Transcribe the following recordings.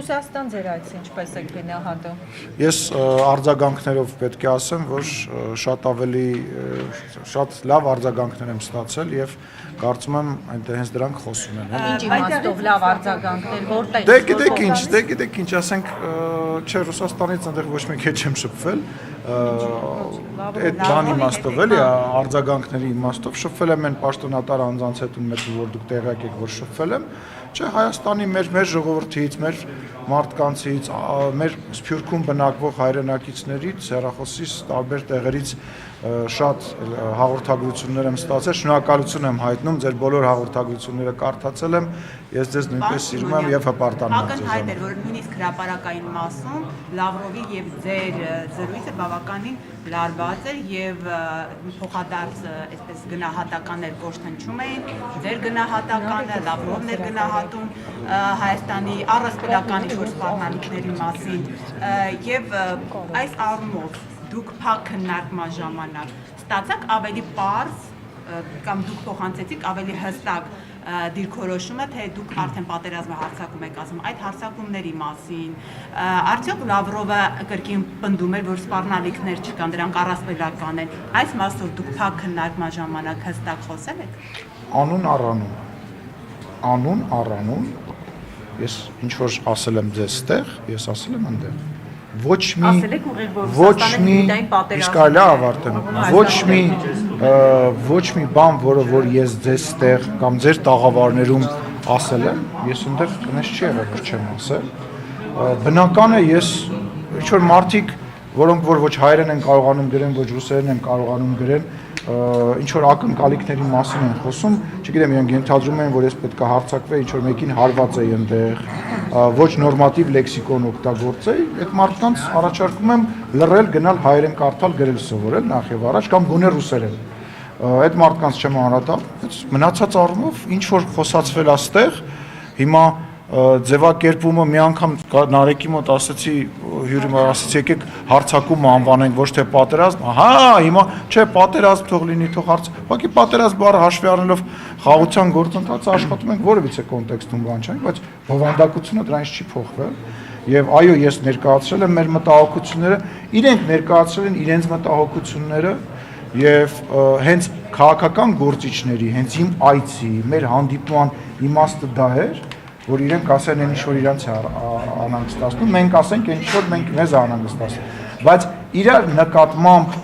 Ռուսաստան ձեր այցը ինչպես եք գնահատում։ Ես արձագանքներով պետք է ասեմ, որ շատ լավ արձագանքներ եմ ստացել եւ կարծում եմ այնտեղ հենց դրանք խոսում են։ Ինչ իմաստով լավ արձագանքներ, որտեղ։ Դե գիտեք ինչ, ասենք, չէ, Ռուսաստանից այնտեղ ոչ մեկ հետ չեմ շփվել։ Այդ բան իմաստով էլի արձագանքների իմաստով շփվել եմ այն պաշտոնատար անձանց հետ ու մեծ որ դուք տեղյակ եք որ շփվել եմ չէ Հայաստանի մեր ժողովրդից մեր մարդկանցից մեր Սփյուռքում բնակվող հայրենակիցներից հեռախոսից տարբեր տեղերից շատ հաղորդագրություններ եմ ստացել շնորհակալություն եմ հայտնում ձեր բոլոր հաղորդագրությունները կարդացել եմ ես ձեզ նույնպես սիրում եմ եւ հպարտանում եմ ակնհայտ էր որ նույնիսկ հրապարակային մասում Լավրովի եւ ձեր զրույցը բավականին լարված էր եւ փոխադարձ այսպես գնահատականներ կոշտնչում էին ձեր գնահատականը Լավրովն էր գնահատում Հայաստանի առասպելական ինչ-որ սպառնալիքների մասին եւ այս առումով դուք փակ քննարկման ժամանակ ստացաք ավելի պարզ կամ դուք փոխանցեցիք ավելի հստակ դիրքորոշումը թե դուք արդեն պատերազմը հարձակում եք ասում այդ հարձակումների մասին արդյոք Լավրովը կրկին պնդում էր որ սպառնալիքներ չկան դրանք առասպելական են այս մասով դուք փակ քննարկման ժամանակ հստակ խոսել եք անուն առանուն ես ինչ որ ասել եմ ձեզ ստեղ ես ասել եմ այնտեղ ոչ մի իսկ այլ ավարտեմ ոչ մի բան որը որ ես ձեզ ստեղ կամ ձեր տաղավարներում ասել եմ ես այնտեղ կնես չի եղել որ չեմ ասել բնական է ես ինչ որ մարդիկ որոնք որ ոչ հայերեն են կարողանում գրեն ոչ ռուսերեն են կարողանում գրեն ինչ որ ակնկալիքների մասին են խոսում, չգիտեմ, իրենք ենթադրում են, որ ես պետք է հարձակվեի, ինչ որ մեկին հարված էի այնտեղ, ոչ նորմատիվ լեքսիկոն օգտագործեի, այդ մարդկանց առաջարկում եմ լռել, գնալ հայերեն կարդալ, գրել սովորել նախ եւ առաջ կամ գոնե ռուսերեն։ Այդ մարդկանց չեմ անհատակ, մնացած առումով ինչ որ խոսացվել աստեղ, հիմա ձևակերպումը մի անգամ Նարեկի մոտ ասացի հյուրիմը ասացի եկեք հարցակումը անվանենք ոչ թե պատերազմ հա հիմա չէ պատերազմ թող լինի թող հարց ուղղակի պատերազմ բառը հաշվի առնելով խաղաղության գործընթացը աշխատում ենք որևիցե կոնտեքստում բան չենք բայց բովանդակությունը դրանից չի փոխվել եւ այո ես ներկայացրել եմ մեր մտահոգությունները իրենք ներկայացրել են իրենց մտահոգությունները եւ հենց քաղաքական գործիչների հենց իմ այցի մեր հանդիպման իմաստը դա էր որ իրենք ասեն են ինչ որ իրանց անհանգստացնում, մենք ասենք ինչ որ մենք մեզ անհանգստացնում, բայց իրար նկատմամբ,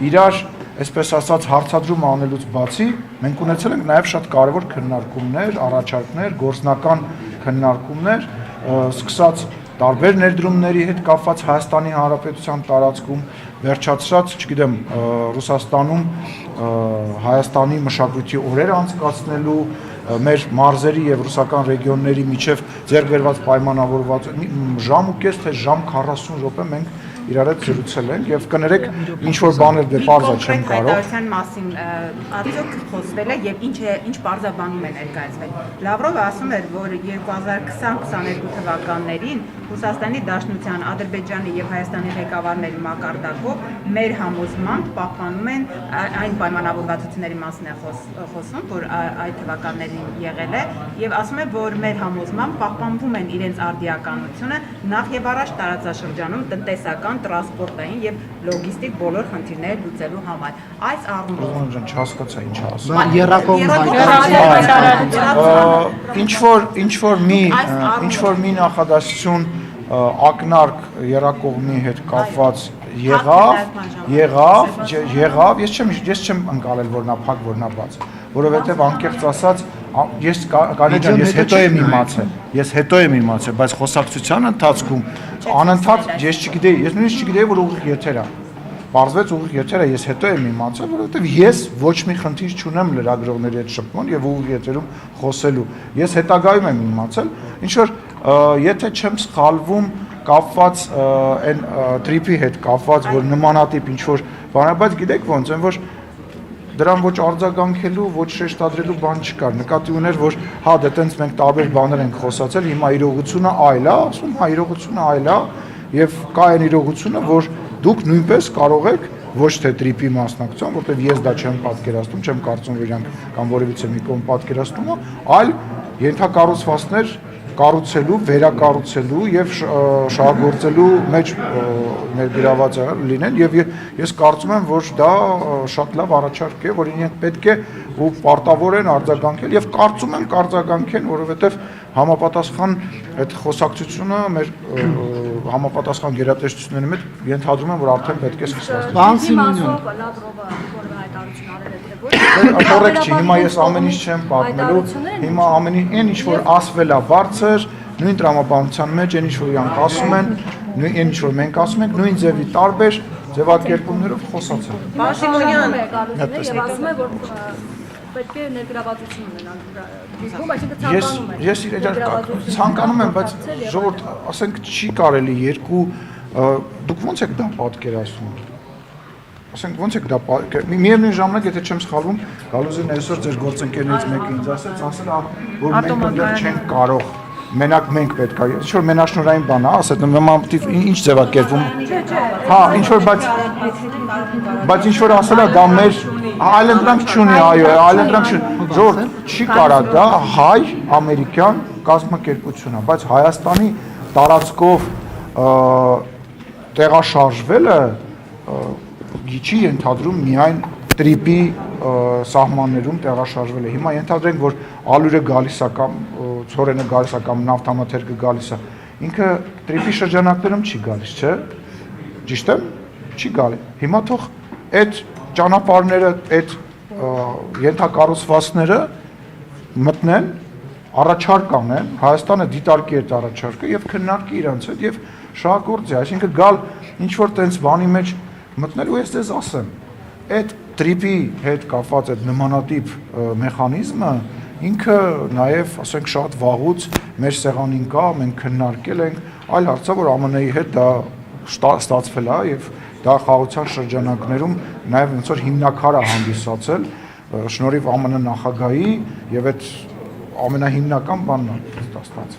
իրար, այսպես ասած, հարցադրում անելուց բացի, մենք ունեցել ենք նաև շատ կարևոր քննարկումներ, առաջարկներ, գործնական քննարկումներ, սկսած տարբեր ներդրումների հետ կապված Հայաստանի Հանրապետության տարածքում, վերջացրած, չգիտեմ, Ռուսաստանում Հայաստանի մշակույթի օրեր անցկացնելու մեր մարզերի եւ ռուսական ռեգիոնների միջև ձեռք բերված պայմանավորված ժամ ու կես թե ժամ 40 րոպե մենք իրար հետ զրուցել ենք եւ կներեք ինչ որ բաներ դե բարձա չեմ կարող հայտարարության մասին արդյոք խոսվել է եւ ինչ բարձաբանում է ներկայացվել Լավրովը ասում էր որ 2020-22 թվականներին Ռուսաստանի Դաշնության Ադրբեջանի եւ Հայաստանի ղեկավարների մակարդակով մեր համոզմամբ պահպանում են այն պայմանավորվածությունների մասին է խոսում որ այդ թվականներին եղել է եւ ասում է որ մեր համոզմամբ պահպանվում են իրենց արդիականությունը նախ եւ առաջ տարածաշրջանում տնտեսական տրանսպորտային եւ լոգիստիկ բոլոր խնդիրները լուծելու համար այս առումով չհասկացա ինչ ասում ինչ որ մի նախադասություն ակնարկ երակողմի հետ կապված եղավ ես չեմ ընկալել որ նա փակ որ նա բաց որովհետեւ անկեղծ ասած ես կանեջան ես հետո եմ իմացել բայց խոսակցության ընթացքում անընդհատ ես նույնիսկ չգիտեի որ ուղիղ եթեր է բարձվեց ուղիղ եթերը ես հետո եմ իմացել որովհետեւ ես ոչ մի խնդիր չունեմ լրագրողների հետ շփման եւ ուղիղ եթերում խոսելու ես հետագայում եմ իմացել ինչ որ եթե չեմ սխալվում կապված այն տրիպի հետ կապված որ նմանատիպ ինչ որ բան բայց գիտեք ոնց են որ դրան ոչ արձագանքելու, ոչ շեշտադրելու բան չկար։ Նկատի ուներ, որ հա դե տենց մենք տարբեր բաներ ենք խոսացել, հիմա իրողությունը այլ է, ասում հա իրողությունը այլ է, եւ կա այն իրողությունը, որ դուք նույնպես կարող եք ոչ թե տրիպի մասնակցության, որտեղ ես դա չեմ պատկերացնում, չեմ կարծում որ իրանք կամ որևիցե մի կողմ պատկերացնում է, այլ ենթակառուցվածքներ կառուցելու, վերակառուցելու եւ շահագործելու մեջ ներգրաված լինեն եւ ես կարծում եմ, որ դա շատ լավ առաջարկ է, որին իրենք պետք է ու պարտավոր են արձագանքել եւ կարծում եմ կարձագանքեն, որովհետեւ համապատասխան այդ խոսակցությունը մեր համապատասխան գերատեսչությունների մեջ ենթադրում եմ, որ արդեն պետք է սկսված։ Պարոն Սիմոնյան, Կորեկտ չի, հիմա ես ամեն ինչ չեմ պատմելու, հիմա ամեն ինչ որ ասվել է բարձր, նույն տրամաբանության մեջ այն ինչ որ իրանք ասում են, այն ինչ որ մենք ասում ենք, նույն ձևի տարբեր ձևակերպումներով խոսացել։ Պարոն Սիմոնյան, եւ ասում է, որ պետք է ներգրավվածություն ունենալ դիգում, այսինքն ցանկանում է։ Ես իրական ցանկանում եմ, բայց ժողովուրդ, ասենք չի կարելի երկու դուք ո՞նց եք դա պատկերացնում։ Ասենք ո՞նց եք դա միևնույն ժամանակ, եթե չեմ սխալվում, Գալուզին այսօր ձեր գործընկերներից մեկը ինձ ասել, որ մենք դեռ չենք կարող մենակ մենք պետք է, ինչ որ մենաշնորհային բան է, ասել նմանատիպ ինչ ձևակերպում։ Հա, ինչ որ բայց ինչ որ ասելա դա մեր այլընտրանք չունի, այո, այլընտրանք չունի։ Ժողովուրդ, չի կարա դա հայ-ամերիկյան կազմակերպություն է, բայց Հայաստանի տարածքով տեղաշարժվելը չի ենթադրում միայն տրիպի սահմաններում տեղաշարժվել է։ Հիմա ենթադրենք, որ ալյուրը գալիս է կամ ցորենը գալիս է կամ նավթամթերքը գալիս է։ Ինքը տրիպի շրջանակներում չի գալիս, չէ՞։ Ճիշտ եմ։ Չի գալի։ Հիմա թող այդ ճանապարհները, այդ ենթակառուցվածքները մտնեն, առաջարկ անեն, Հայաստանը դիտարկի այդ առաջարկը եւ քննարկի իրանց հետ եւ շահագործի, այսինքն գալ ինչ որ տենց բանի մեջ մտնել ու ես դες ասեմ, այդ տրիպի հետ կապված այդ նմանատիպ մեխանիզմը ինքը նաև, ասենք, շատ վաղուց մեր սեղանին կա, մենք քննարկել ենք, այլ հարց է, որ ԱՄՆ-ի հետ դա ստացվել է եւ դա խաղաղության շրջանակներում նաև ոնց որ հիմնակար է հանդիսացել շնորհիվ ԱՄՆ նախագահի եւ այդ ամենահիմնական բանն է ստացված։